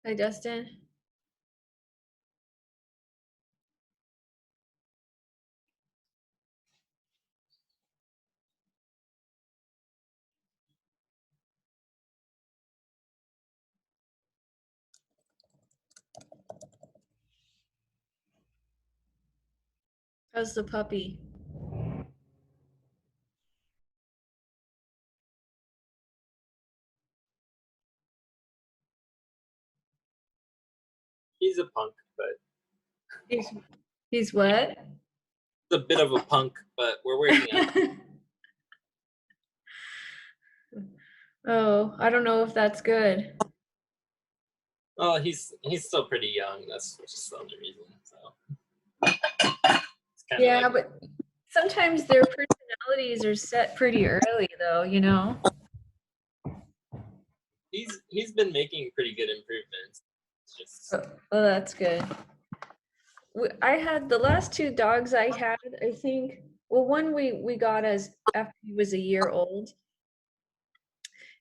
Hi, Dustin. How's the puppy? He's a punk, but He's he's what? he's a bit of a punk, but we're working on. Oh, I don't know if that's good. Well, he's still pretty young. That's just the only reason. So it's kind of Yeah, like but sometimes their personalities are set pretty early, though, you know? he's been making pretty good improvements. It's just Oh, that's good. I had the last two dogs I had, I think. Well, one we got as after he was a year old,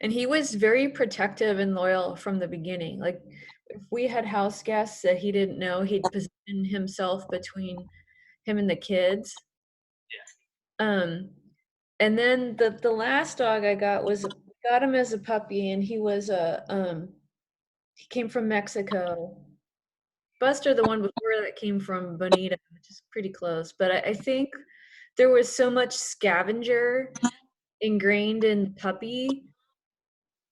and he was very protective and loyal from the beginning. Like if we had house guests that he didn't know, he'd position himself between him and the kids. Um, and then the last dog I got him as a puppy, and he came from Mexico. Buster, the one before that, came from Bonita, which is pretty close. But I think there was so much scavenger ingrained in puppy,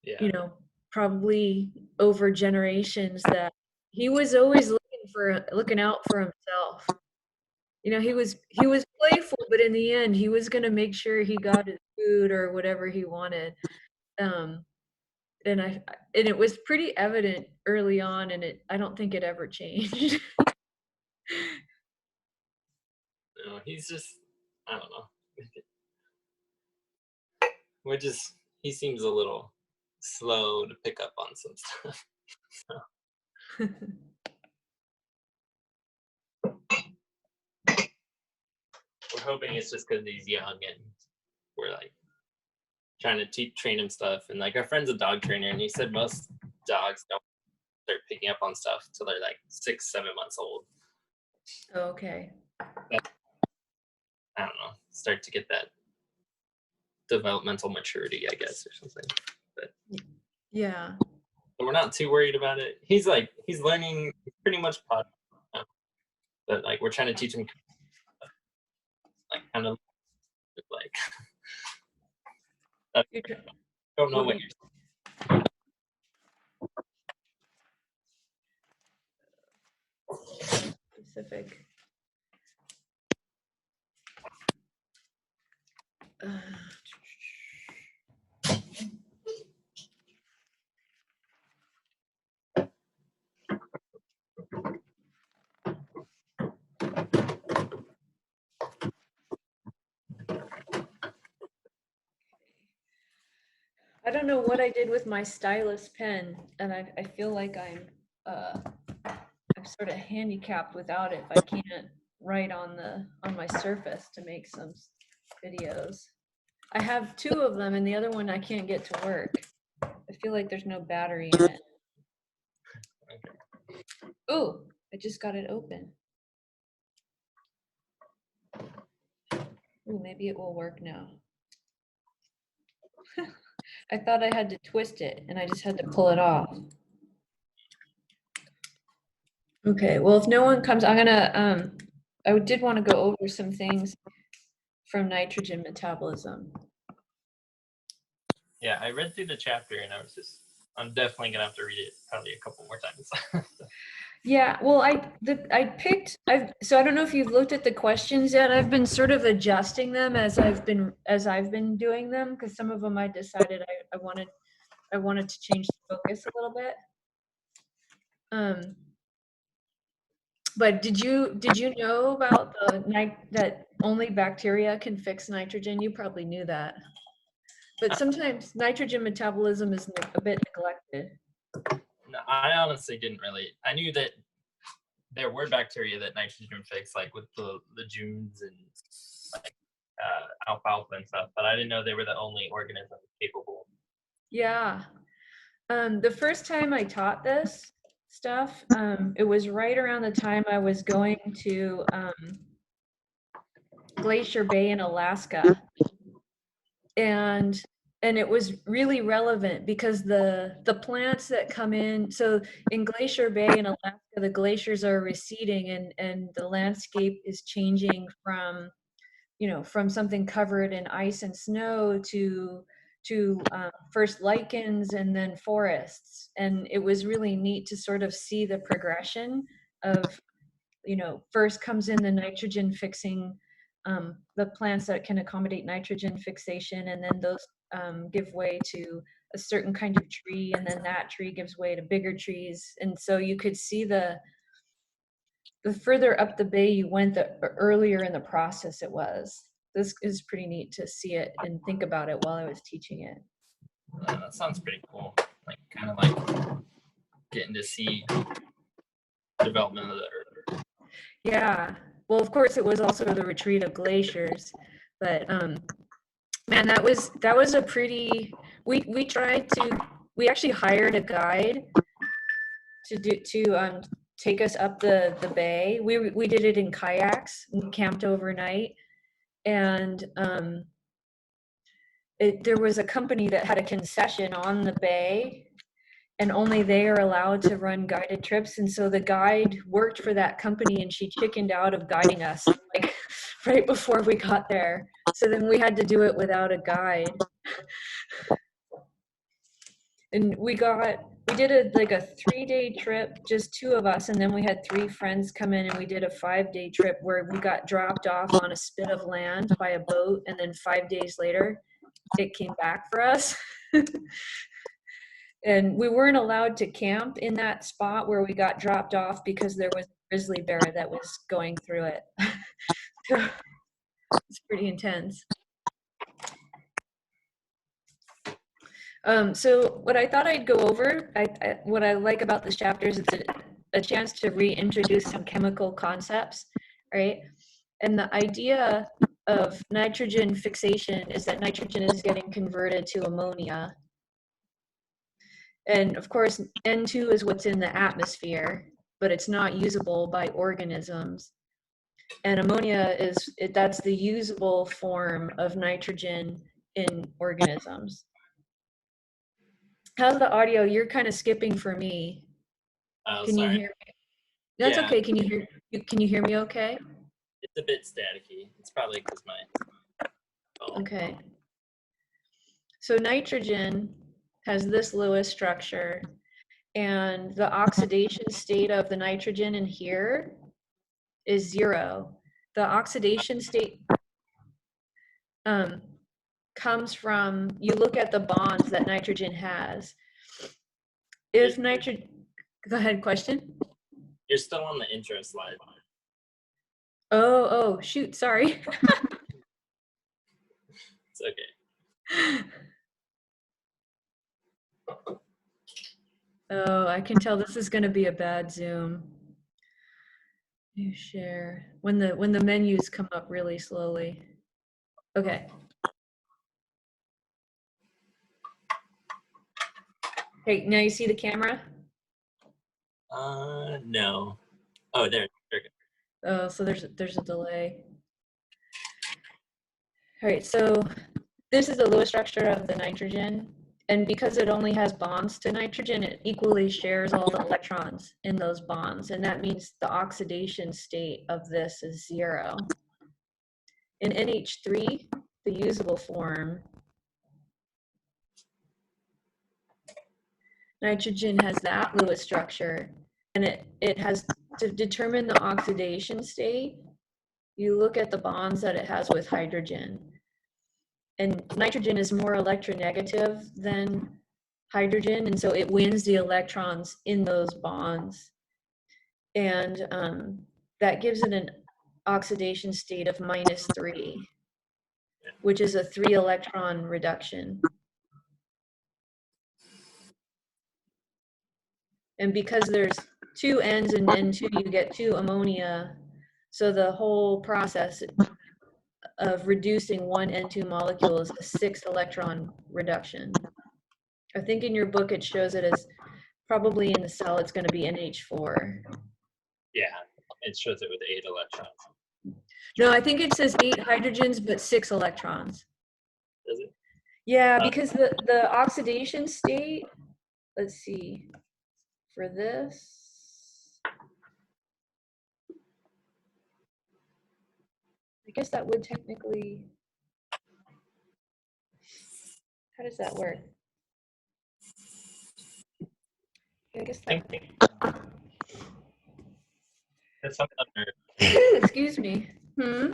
yeah. you know, probably over generations, that he was always looking out for himself. You know, he was playful, but in the end, he was gonna make sure he got his food or whatever he wanted. Um, and it was pretty evident early on, and I don't think it ever changed. No, he's just I don't know. We're just he seems a little slow to pick up on some stuff. So we're hoping it's just because he's young and we're like trying to train him stuff. And like our friend's a dog trainer, and he said most dogs don't start picking up on stuff till they're like 6, 7 months old. Okay. I don't know, start to get that developmental maturity, I guess, or something. Yeah. But we're not too worried about it. He's learning pretty much pot now, but like we're trying to teach him like kind of like I You tr- don't know what what you you're specific? Uh, I don't know what I did with my stylus pen, and I feel like I'm sort of handicapped without it. If I can't write on my Surface to make some videos. I have two of them, and the other one I can't get to work. I feel like there's no battery in it. Oh, I just got it open. Ooh, maybe it will work now. I thought I had to twist it, and I just had to pull it off. Okay, well, if no one comes, I did want to go over some things from nitrogen metabolism. Yeah, I read through the chapter and I'm definitely gonna have to read it probably a couple more times. Yeah, well, so I don't know if you've looked at the questions yet. I've been sort of adjusting them as I've been doing them, because some of them I decided I wanted to change the focus a little bit. But did you know about that only bacteria can fix nitrogen? You probably knew that. But sometimes nitrogen metabolism is a bit neglected. No, I honestly didn't really. I knew that there were bacteria that nitrogen fixed, like with the legumes and like alfalfa and stuff, but I didn't know they were the only organism capable. Yeah. The first time I taught this, stuff. It was right around the time I was going to Glacier Bay in Alaska. And it was really relevant because the plants that come in, so in Glacier Bay in Alaska, the glaciers are receding and the landscape is changing from, you know, from something covered in ice and snow to first lichens and then forests. And it was really neat to sort of see the progression of, you know, first comes in the nitrogen fixing, the plants that can accommodate nitrogen fixation, and then those give way to a certain kind of tree, and then that tree gives way to bigger trees. And so you could see the further up the bay you went, the earlier in the process it was. This is pretty neat to see it and think about it while I was teaching it. That sounds pretty cool. Like kind of like getting to see development of the earth. Yeah. Well, of course, it was also the retreat of glaciers, but man, that was a pretty. We tried to. We actually hired a guide to take us up the bay. We did it in kayaks. We camped overnight, and there was a company that had a concession on the bay, and only they are allowed to run guided trips. And so the guide worked for that company, and she chickened out of guiding us like right before we got there. So then we had to do it without a guide. And we did a 3-day trip, just 2 of us, and then we had 3 friends come in, and we did a 5-day trip where we got dropped off on a spit of land by a boat, and then 5 days later it came back for us. And we weren't allowed to camp in that spot where we got dropped off because there was a grizzly bear that was going through it. So it's pretty intense. So what I thought I'd go over, what I like about this chapter is it's a chance to reintroduce some chemical concepts, right? And the idea of nitrogen fixation is that nitrogen is getting converted to ammonia. And of course, N2 is what's in the atmosphere, but it's not usable by organisms. And ammonia that's the usable form of nitrogen in organisms. How's the audio? You're kind of skipping for me. Oh, Can sorry. you hear me? That's Yeah. okay. Can you hear me okay? It's a bit staticky. It's probably because my phone. Okay. So nitrogen has this Lewis structure, and the oxidation state of the nitrogen in here is 0. The oxidation state comes from, you look at the bonds that nitrogen has. If nitrogen, go ahead, question? You're still on the intro slide. Oh, shoot, sorry. It's okay. Oh, I can tell this is going to be a bad Zoom. New share. When the menus come up really slowly. Okay. Hey, now you see the camera? No. Oh, there. Oh, so there's a delay. All right, so this is the Lewis structure of the nitrogen. And because it only has bonds to nitrogen, it equally shares all the electrons in those bonds. And that means the oxidation state of this is 0. In NH3, the usable form, nitrogen has that Lewis structure. And it has, to determine the oxidation state, you look at the bonds that it has with hydrogen. And nitrogen is more electronegative than hydrogen, and so it wins the electrons in those bonds. And that gives it an oxidation state of -3, which is a 3 electron reduction. And because there's 2 N's in N2, you get 2 ammonia. So the whole process of reducing 1 N2 molecule is a 6 electron reduction. I think in your book it shows it as probably in the cell it's going to be NH4. Yeah, it shows it with 8 electrons. No, I think it says 8 hydrogens, but 6 electrons. Does it? Yeah, because the oxidation state, let's see, for this, I guess that would technically, how does that work? I guess I that, think there's some other. excuse me. Hmm?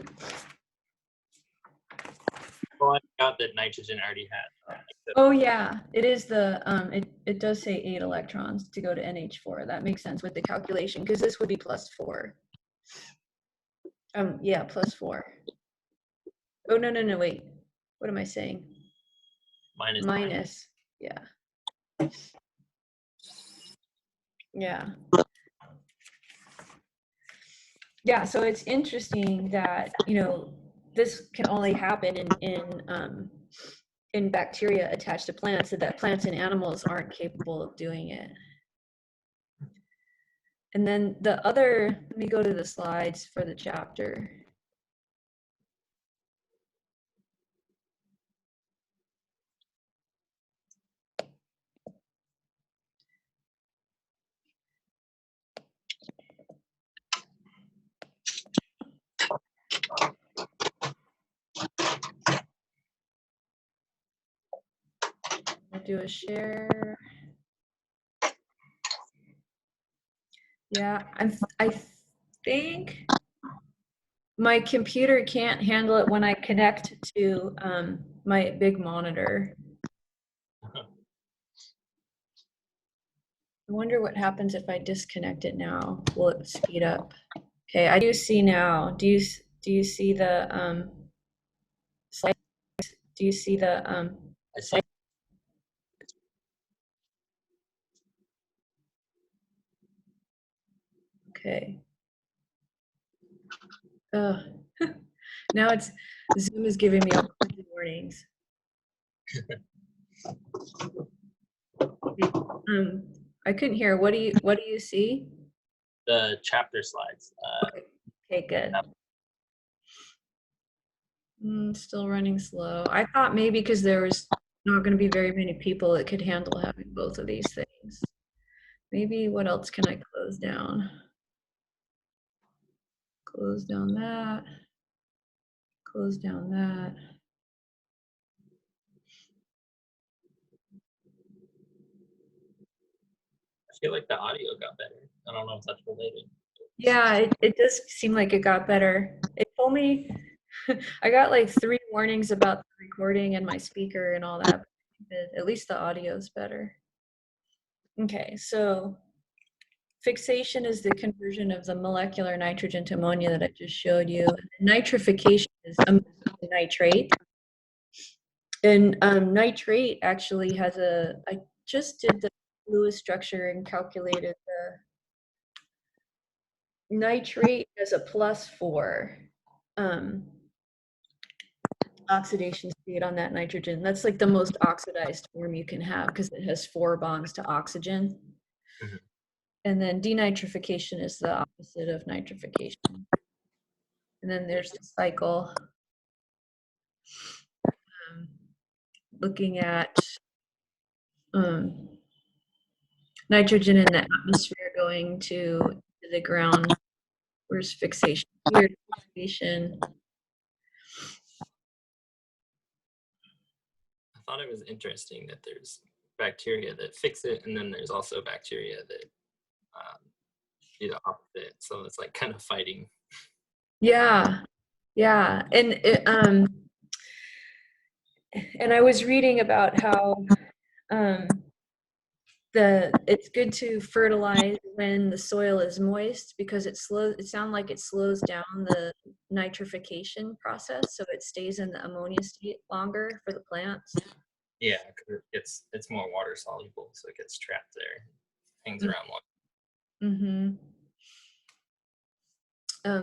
Well, I forgot that nitrogen already had. Oh yeah, it is the, it does say 8 electrons to go to NH4. That makes sense with the calculation, because this would be +4. Yeah, +4. Oh, no, wait. What am I saying? Minus, yeah. Yeah. Yeah, so it's interesting that, this can only happen in bacteria attached to plants, so that plants and animals aren't capable of doing it. And then the other, let me go to the slides for the chapter. I'll do a share. Yeah, I think my computer can't handle it when I connect to my big monitor. I wonder what happens if I disconnect it now. Will it speed up? Okay, I do see now. Do you see the slide? Do you see the I see. Okay. Now it's Zoom is giving me all kinds of warnings. I couldn't hear. What do you see? The chapter slides. Okay, good. Still running slow. I thought maybe because there was not going to be very many people that could handle having both of these things. Maybe what else can I close down? Close down that. Close down that. I feel like the audio got better. I don't know if that's related. Yeah, it does seem like it got better. It told me I got like 3 warnings about the recording and my speaker and all that. But at least the audio is better. Okay, so fixation is the conversion of the molecular nitrogen to ammonia that I just showed you. Nitrification is nitrate. And nitrate actually has I just did the Lewis structure and calculated the nitrate has a +4 oxidation state on that nitrogen. That's like the most oxidized form you can have because it has 4 bonds to oxygen. Mm-hmm. And then denitrification is the opposite of nitrification. And then there's the cycle. Looking at nitrogen in the atmosphere going to the ground. Where's fixation? Here, fixation. I thought it was interesting that there's bacteria that fix it, and then there's also bacteria that do the opposite. So it's like kind of fighting. Yeah, yeah, and I was reading about how it's good to fertilize when the soil is moist because it sounds like it slows down the nitrification process, so it stays in the ammonia state longer for the plants. Yeah, because it's more water soluble, so it gets trapped there, hangs around longer.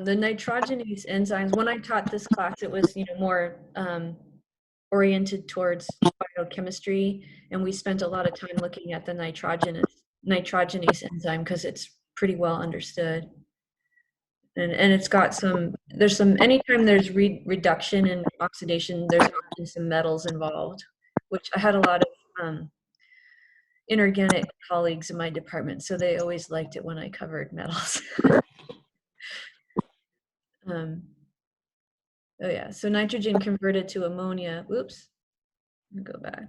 The nitrogenase enzymes. When I taught this class, it was more oriented towards biochemistry, and we spent a lot of time looking at the nitrogenous nitrogenase enzyme because it's pretty well understood. And it's got there's some, anytime there's reduction in oxidation, there's often some metals involved, which I had a lot of inorganic colleagues in my department, so they always liked it when I covered metals. Oh yeah, so nitrogen converted to ammonia, oops, let me go back.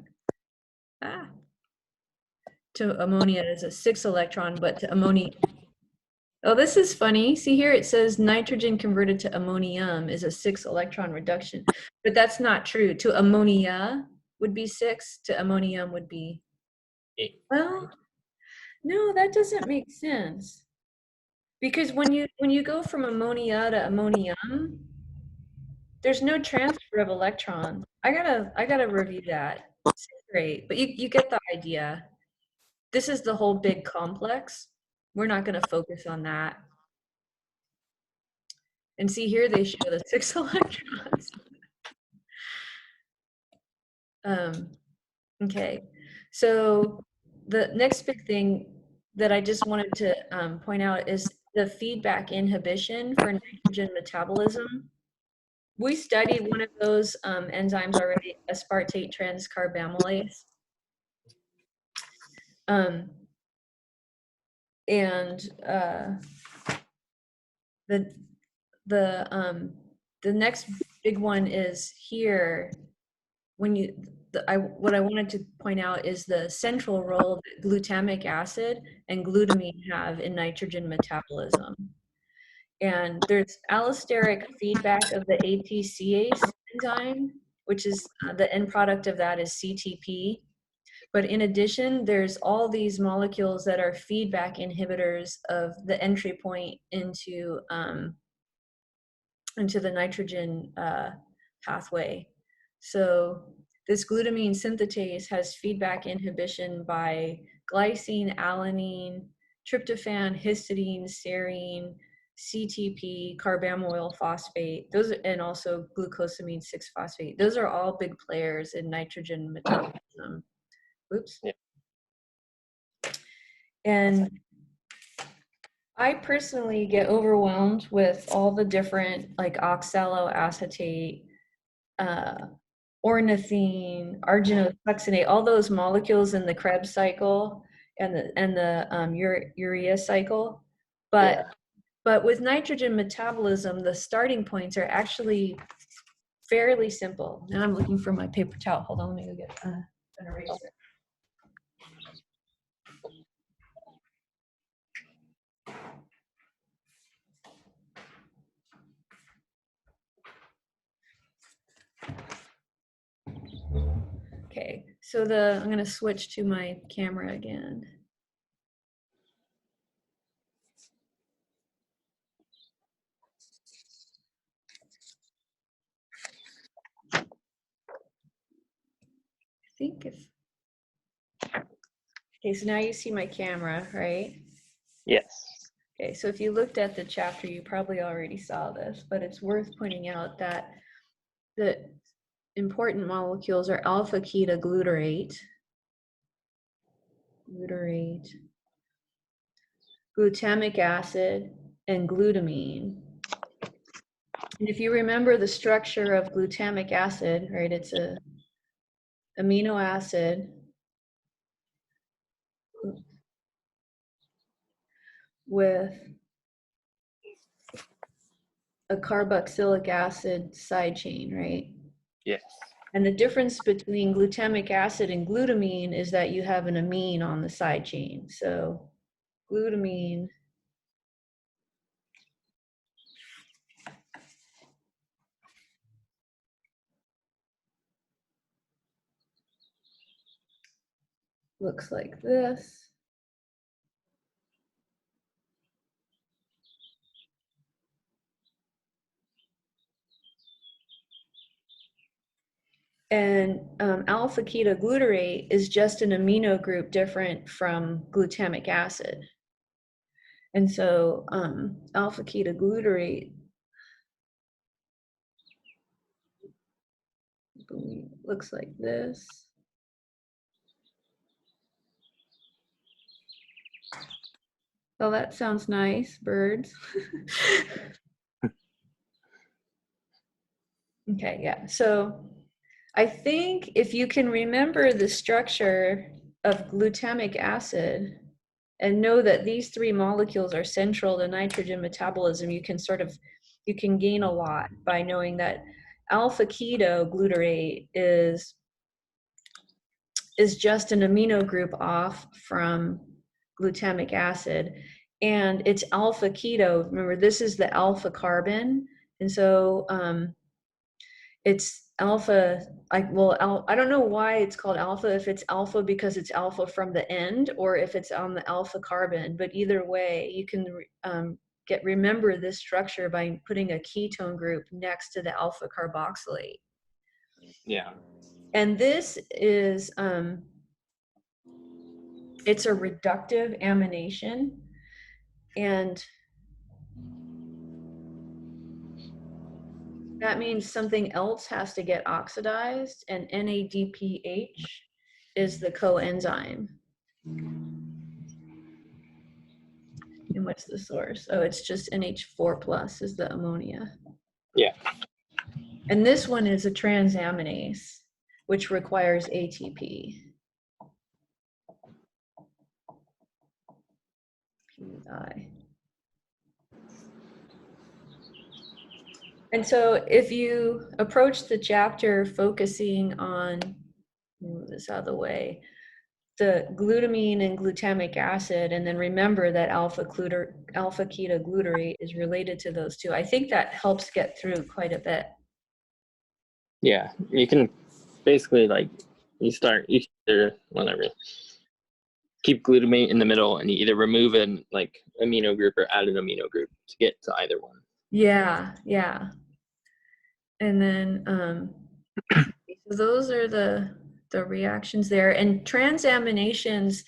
To ammonia is a 6 electron, but to ammonia, oh, this is funny. See here, it says nitrogen converted to ammonium is a 6 electron reduction, but that's not true. To ammonia would be 6, to ammonium would be 8. Well, no, that doesn't make sense. Because when you go from ammonia to ammonium, there's no transfer of electrons. I gotta review that. It's great, but you get the idea. This is the whole big complex. We're not gonna focus on that. And see here, they show the 6 electrons. Okay, so the next big thing that I just wanted to point out is the feedback inhibition for nitrogen metabolism. We studied one of those enzymes already, aspartate transcarbamylase. And the next big one is here. When what I wanted to point out is the central role that glutamic acid and glutamine have in nitrogen metabolism. And there's allosteric feedback of the ATCase enzyme, which is the end product of that is CTP. But in addition, there's all these molecules that are feedback inhibitors of the entry point into the nitrogen pathway. So this glutamine synthetase has feedback inhibition by glycine, alanine, tryptophan, histidine, serine, CTP, carbamyl phosphate, those, and also glucosamine 6-phosphate. Those are all big players in nitrogen metabolism. Oops. Yeah. And I personally get overwhelmed with all the different, like oxaloacetate, ornithine, arginosuccinate, all those molecules in the Krebs cycle and the urea cycle. But with nitrogen metabolism, the starting points are actually fairly simple. Now I'm looking for my paper towel. Hold on, let me go get an eraser. Okay, so I'm going to switch to my camera again. I think okay, so now you see my camera, right? Yes. Okay, so if you looked at the chapter, you probably already saw this, but it's worth pointing out that the important molecules are alpha-ketoglutarate, glutamic acid, and glutamine. And if you remember the structure of glutamic acid, right, it's a amino acid with a carboxylic acid side chain, right? Yes. And the difference between glutamic acid and glutamine is that you have an amine on the side chain. So glutamine looks like this. And alpha-ketoglutarate is just an amino group different from glutamic acid. And so alpha-ketoglutarate looks like this. Well, that sounds nice, birds. Okay, yeah. So I think if you can remember the structure of glutamic acid and know that these three molecules are central to nitrogen metabolism, you can gain a lot by knowing that alpha ketoglutarate is just an amino group off from glutamic acid, and it's alpha keto. Remember, this is the alpha carbon, and so it's alpha. I don't know why it's called alpha, if it's alpha because it's alpha from the end or if it's on the alpha carbon, but either way you can remember this structure by putting a ketone group next to the alpha carboxylate. Yeah. And this is it's a reductive amination, and that means something else has to get oxidized, and NADPH is the coenzyme. And what's the source? Oh, it's just NH4 plus is the ammonia. Yeah. And this one is a transaminase, which requires ATP. PI. And so if you approach the chapter focusing on, move this out of the way, the glutamine and glutamic acid, and then remember that alpha ketoglutarate is related to those two, I think that helps get through quite a bit. Yeah. You can basically you either whatever. Keep glutamate in the middle and you either remove an amino group or add an amino group to get to either one. Yeah, yeah. And then so those are the reactions there. And transaminations,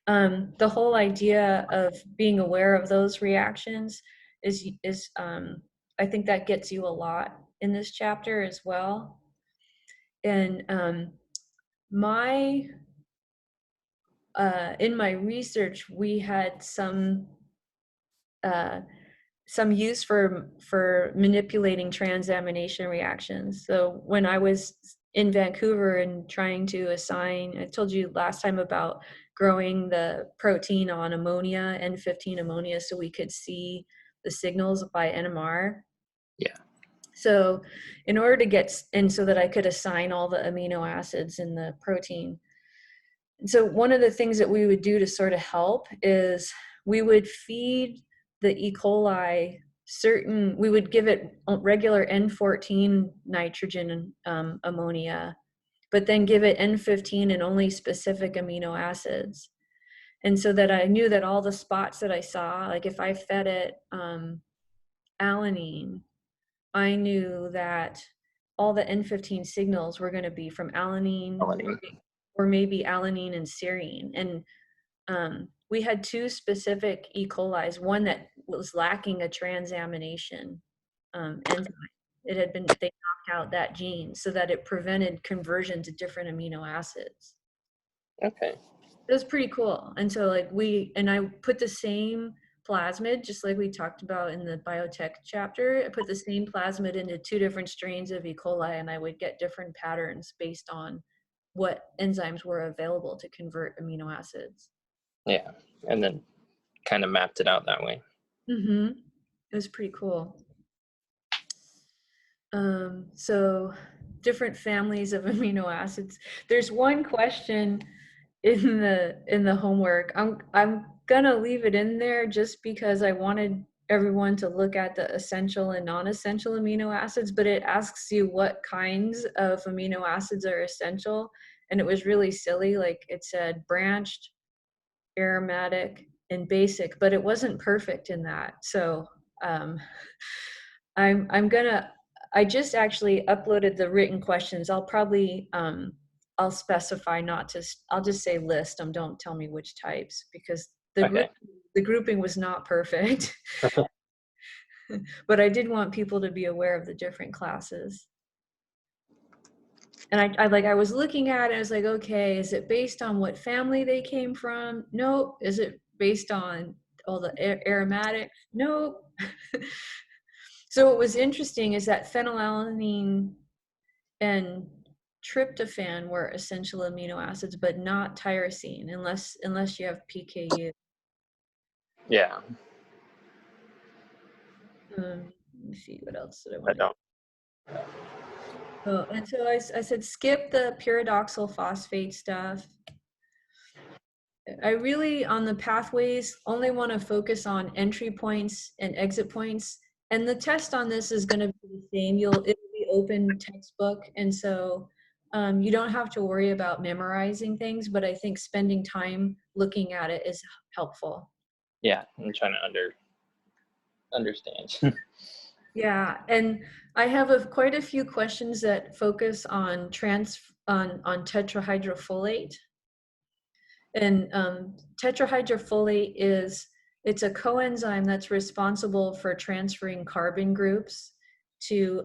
the whole idea of being aware of those reactions is I think that gets you a lot in this chapter as well. And in my research, we had some use for manipulating transamination reactions. So when I was in Vancouver and trying to assign, I told you last time about growing the protein on ammonia, N15 ammonia, so we could see the signals by NMR. Yeah. So in order to get, and so that I could assign all the amino acids in the protein. And so one of the things that we would do to sort of help is we would feed the E. coli we would give it regular N14 nitrogen ammonia, but then give it N15 and only specific amino acids. And so that I knew that all the spots that I saw, like if I fed it alanine, I knew that all the N15 signals were going to be from alanine or maybe alanine and serine. And we had two specific E. coli's, one that was lacking a transamination enzyme. They knocked out that gene so that it prevented conversion to different amino acids. Okay. It was pretty cool. And so I put the same plasmid, just like we talked about in the biotech chapter, I put the same plasmid into two different strains of E. coli, and I would get different patterns based on what enzymes were available to convert amino acids. Yeah. And then kind of mapped it out that way. Mm-hmm. It was pretty cool. So different families of amino acids. There's one question in the homework. I'm gonna leave it in there just because I wanted everyone to look at the essential and non-essential amino acids, but it asks you what kinds of amino acids are essential, and it was really silly. Like it said branched, aromatic, and basic, but it wasn't perfect in that. So I just actually uploaded the written questions. I'll probably I'll specify I'll just say list them. Don't tell me which types, because the grouping was not perfect. But I did want people to be aware of the different classes. And I was looking at it, I was like, okay, is it based on what family they came from? No. Is it based on all the aromatic. Nope. So what was interesting is that phenylalanine and tryptophan were essential amino acids, but not tyrosine, unless you have PKU. Yeah, Let me see, what else did I I want to? don't. Oh, and so I said skip the pyridoxal phosphate stuff. I really, on the pathways, only want to focus on entry points and exit points. And the test on this is going to be the same. It'll be open textbook. And so you don't have to worry about memorizing things, but I think spending time looking at it is helpful. Yeah, I'm trying to understand. Yeah, and I have quite a few questions that focus on on tetrahydrofolate. And tetrahydrofolate it's a coenzyme that's responsible for transferring carbon groups to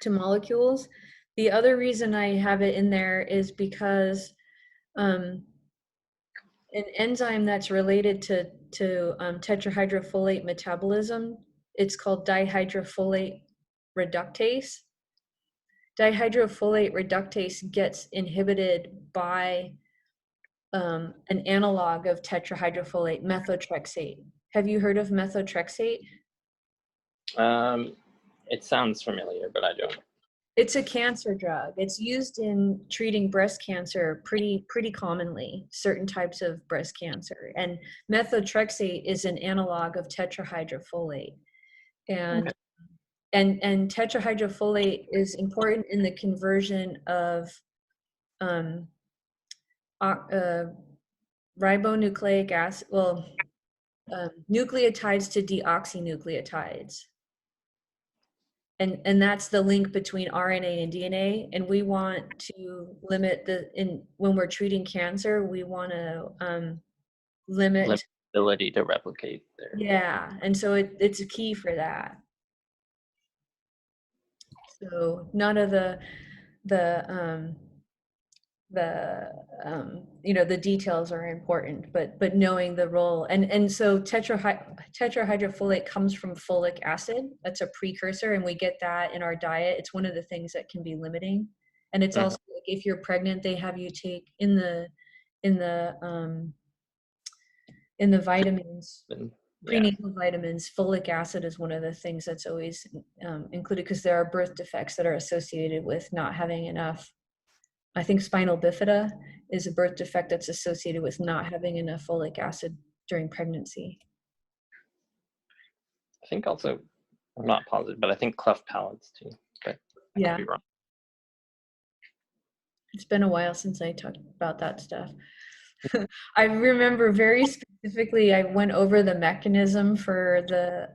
molecules. The other reason I have it in there is because um, an enzyme that's related to tetrahydrofolate metabolism, it's called dihydrofolate reductase. Dihydrofolate reductase gets inhibited by an analog of tetrahydrofolate, methotrexate. Have you heard of methotrexate? It sounds familiar, but I don't. It's a cancer drug. It's used in treating breast cancer pretty commonly, certain types of breast cancer. And methotrexate is an analog of tetrahydrofolate. And Okay. and tetrahydrofolate is important in the conversion of ribonucleic acid, nucleotides to deoxynucleotides. And that's the link between RNA and DNA. And we want to limit when we're treating cancer, we want to limit. Ability to replicate there. Yeah, and so it's a key for that. So none of the the details are important, but knowing the role. And so tetrahydrofolate comes from folic acid. That's a precursor, and we get that in our diet. It's one of the things that can be limiting. And it's also like if you're pregnant, they have you take in the vitamins, prenatal vitamins, folic acid is one of the things that's always included, because there are birth defects that are associated with not having enough. I think spinal bifida is a birth defect that's associated with not having enough folic acid during pregnancy. I think also, I'm not positive, but I think cleft palates too. But I could be wrong. It's been a while since I talked about that stuff. I remember very specifically, I went over the mechanism for the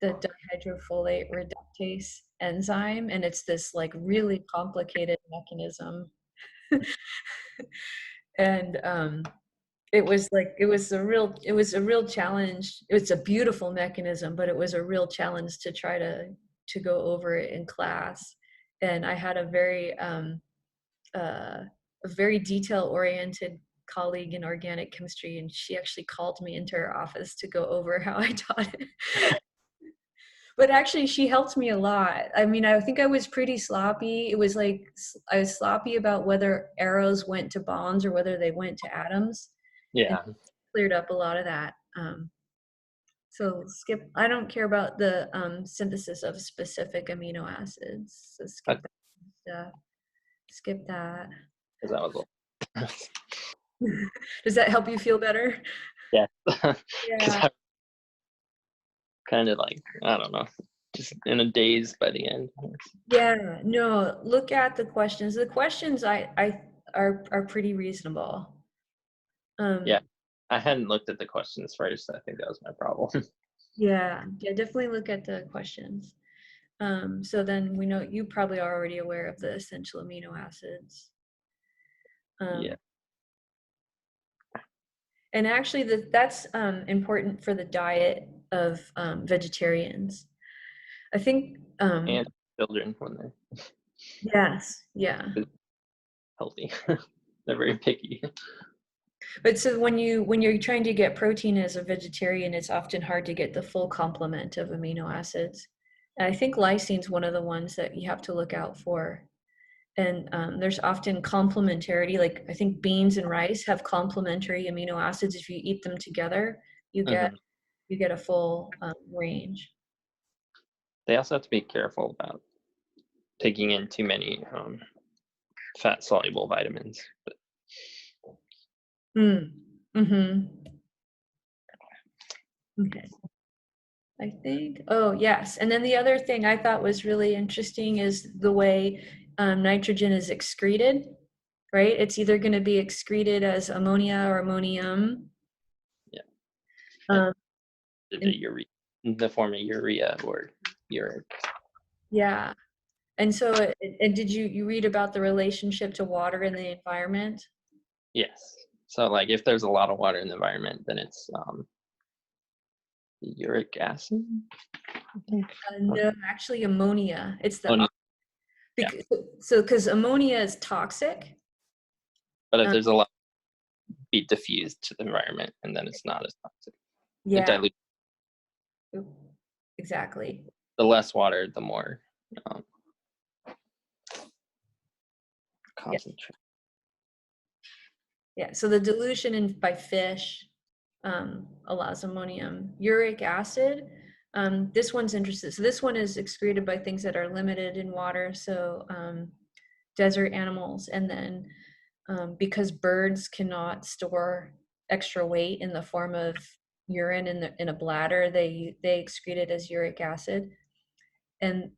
dihydrofolate reductase enzyme, and it's this like really complicated mechanism. And it was a real challenge. It's a beautiful mechanism, but it was a real challenge to try to go over it in class. And I had a very detail oriented colleague in organic chemistry, and she actually called me into her office to go over how I taught it. But actually she helped me a lot. I mean, I think I was pretty sloppy. It was like I was sloppy about whether arrows went to bonds or whether they went to atoms. Yeah. And cleared up a lot of that. So skip, I don't care about the synthesis of specific amino acids. So skip that stuff. Skip that. Because that was Does that help you feel better? yeah. Yeah. Kind of like, I don't know, just in a daze by the end. Yeah, no, look at the questions. The questions I are pretty reasonable. Yeah, I hadn't looked at the questions first. I think that was my problem. Yeah, definitely look at the questions. So then we know you probably are already aware of the essential amino acids. Yeah. And actually that's important for the diet of vegetarians. I think And children when they're yes, yeah. healthy. They're very picky. But so when you're trying to get protein as a vegetarian, it's often hard to get the full complement of amino acids. And I think lysine is one of the ones that you have to look out for. And there's often complementarity, like I think beans and rice have complementary amino acids. If you eat them together, you get Hmm. you get a full range. They also have to be careful about taking in too many fat soluble vitamins. But Mm. Mm-hmm. Okay. I think, oh, yes. And then the other thing I thought was really interesting is the way nitrogen is excreted, right? It's either going to be excreted as ammonia or ammonium. yeah, and Um, and, in the form of urea or uric. yeah. And so, and did you read about the relationship to water in the environment? Yes. So like if there's a lot of water in the environment, then it's uric acid, I think. No, actually ammonia. It's the, Ammonia. Yeah. because, so because ammonia is toxic. But if Um, there's a lot, be diffused to the environment, and then it's not as toxic. It yeah, dilutes. exactly. The less water, the more um, Yeah. concentrate. Yeah, so the dilution by fish allows ammonium. Uric acid, this one's interesting. So this one is excreted by things that are limited in water, so desert animals. And then because birds cannot store extra weight in the form of urine in a bladder, they excrete it as uric acid. And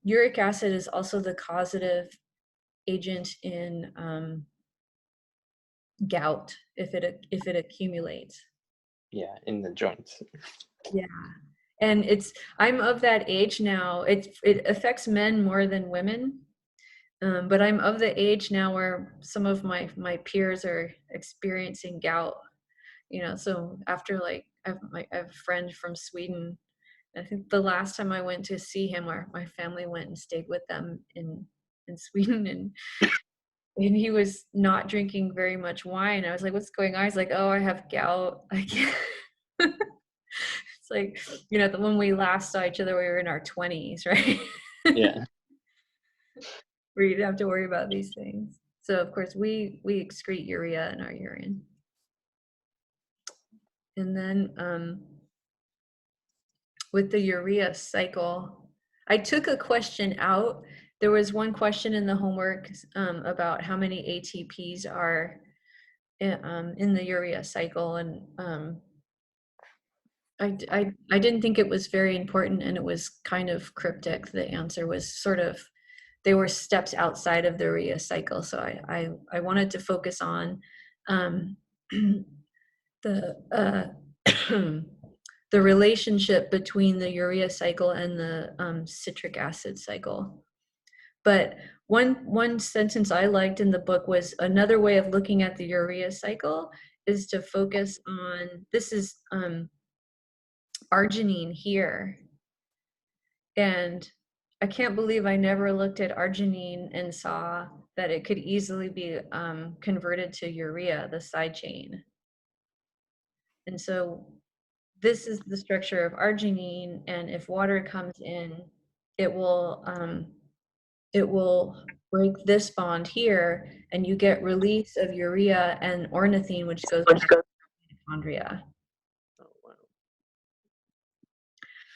uric acid is also the causative agent in gout if it accumulates. Yeah, in the joints. Yeah. And I'm of that age now. It affects men more than women. But I'm of the age now where some of my peers are experiencing gout, so after like I have a friend from Sweden. I think the last time I went to see him, my family went and stayed with them in Sweden, and he was not drinking very much wine. I was like, "What's going on?" He's like, "Oh, I have gout. I can't." It's like, when we last saw each other, we were in our 20s, right? Yeah. Where you didn't have to worry about these things. So of course we excrete urea in our urine. And then with the urea cycle, I took a question out. There was one question in the homework about how many ATPs are in the urea cycle, and I didn't think it was very important, and it was kind of cryptic. The answer was sort of, they were steps outside of the urea cycle. So I wanted to focus on um, the the relationship between the urea cycle and the citric acid cycle. But one sentence I liked in the book was, another way of looking at the urea cycle is to focus on, this is arginine here. And I can't believe I never looked at arginine and saw that it could easily be converted to urea, the side chain. And so this is the structure of arginine, and if water comes in, it will break this bond here, and you get release of urea and ornithine, which goes back to mitochondria. Oh, wow.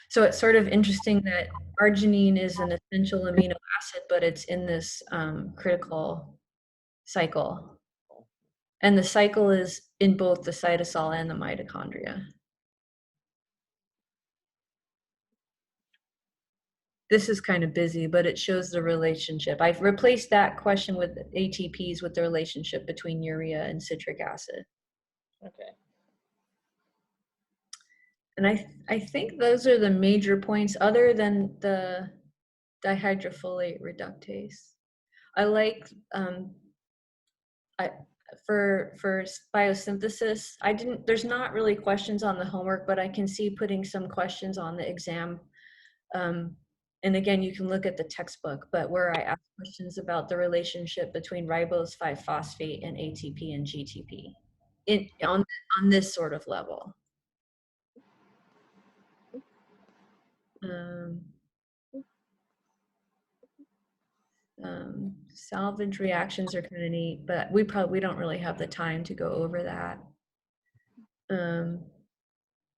So it's sort of interesting that arginine is an essential amino acid, but it's in this critical cycle. And the cycle is in both the cytosol and the mitochondria. This is kind of busy, but it shows the relationship. I've replaced that question with ATPs with the relationship between urea and citric acid. Okay. And I think those are the major points, other than the dihydrofolate reductase. I like I, for biosynthesis. There's not really questions on the homework, but I can see putting some questions on the exam. And again, you can look at the textbook, but where I ask questions about the relationship between ribose 5-phosphate and ATP and GTP. on this sort of level. Salvage reactions are kind of neat, but we don't really have the time to go over that.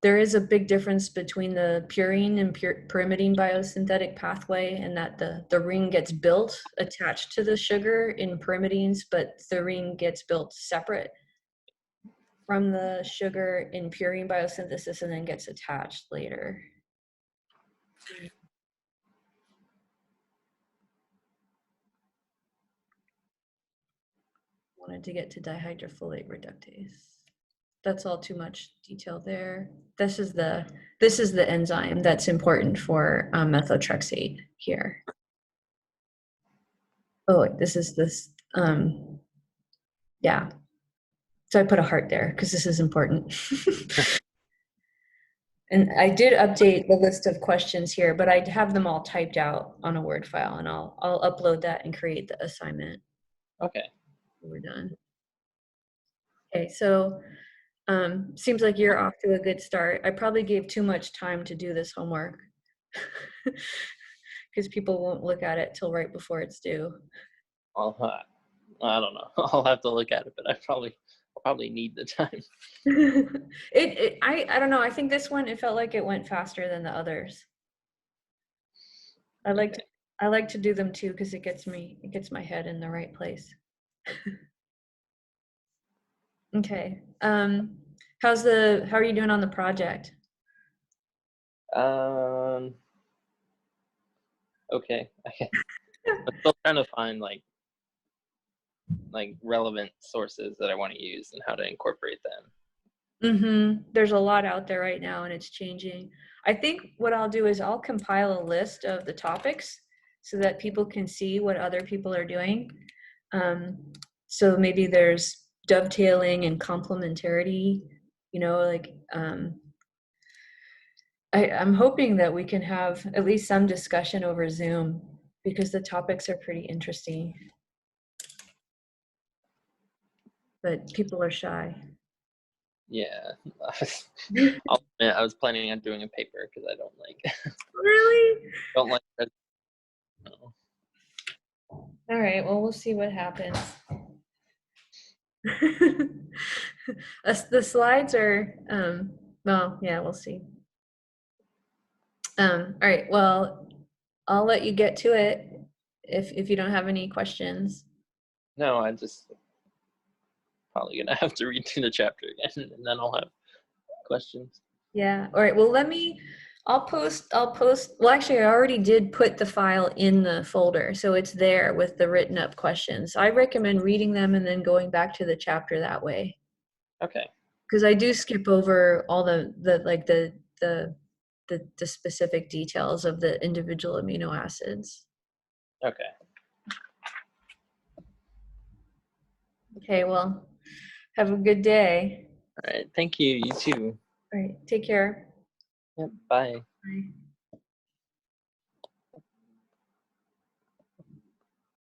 There is a big difference between the purine and pyrimidine biosynthetic pathway, and that the ring gets built attached to the sugar in pyrimidines, but the ring gets built separate from the sugar in purine biosynthesis and then gets attached later. Wanted to get to dihydrofolate reductase. That's all too much detail there. This is the enzyme that's important for methotrexate here. Oh, this is this. Yeah. So I put a heart there because this is important. And I did update the list of questions here, but I have them all typed out on a Word file, and I'll upload that and create the assignment. Okay. We're done. Okay, so seems like you're off to a good start. I probably gave too much time to do this homework because people won't look at it till right before it's due. I don't know. I'll have to look at it, but I'll probably need the time. I don't know. I think this one, it felt like it went faster than the others. I like to do them too because it gets my head in the right place. Okay. How are you doing on the project? Okay. I'm still trying to find like relevant sources that I want to use and how to incorporate them. There's a lot out there right now and it's changing. I think what I'll do is I'll compile a list of the topics so that people can see what other people are doing. So maybe there's dovetailing and complementarity, I'm hoping that we can have at least some discussion over Zoom because the topics are pretty interesting. But people are shy. Yeah. I'll admit, I was planning on doing a paper because I don't like. Really? Don't like. No. All right. Well, we'll see what happens. The slides are. Well, yeah, we'll see. All right. Well, I'll let you get to it if you don't have any questions. No, I just probably gonna have to read through the chapter again, and then I'll have questions. Yeah. All right. Well, I'll post. Well, actually, I already did put the file in the folder, so it's there with the written up questions. I recommend reading them and then going back to the chapter that way. Okay. Because I do skip over all the specific details of the individual amino acids. Okay. Okay. Well, have a good day. All right. Thank you. You too. All right. Take care. Yep. Bye. Bye.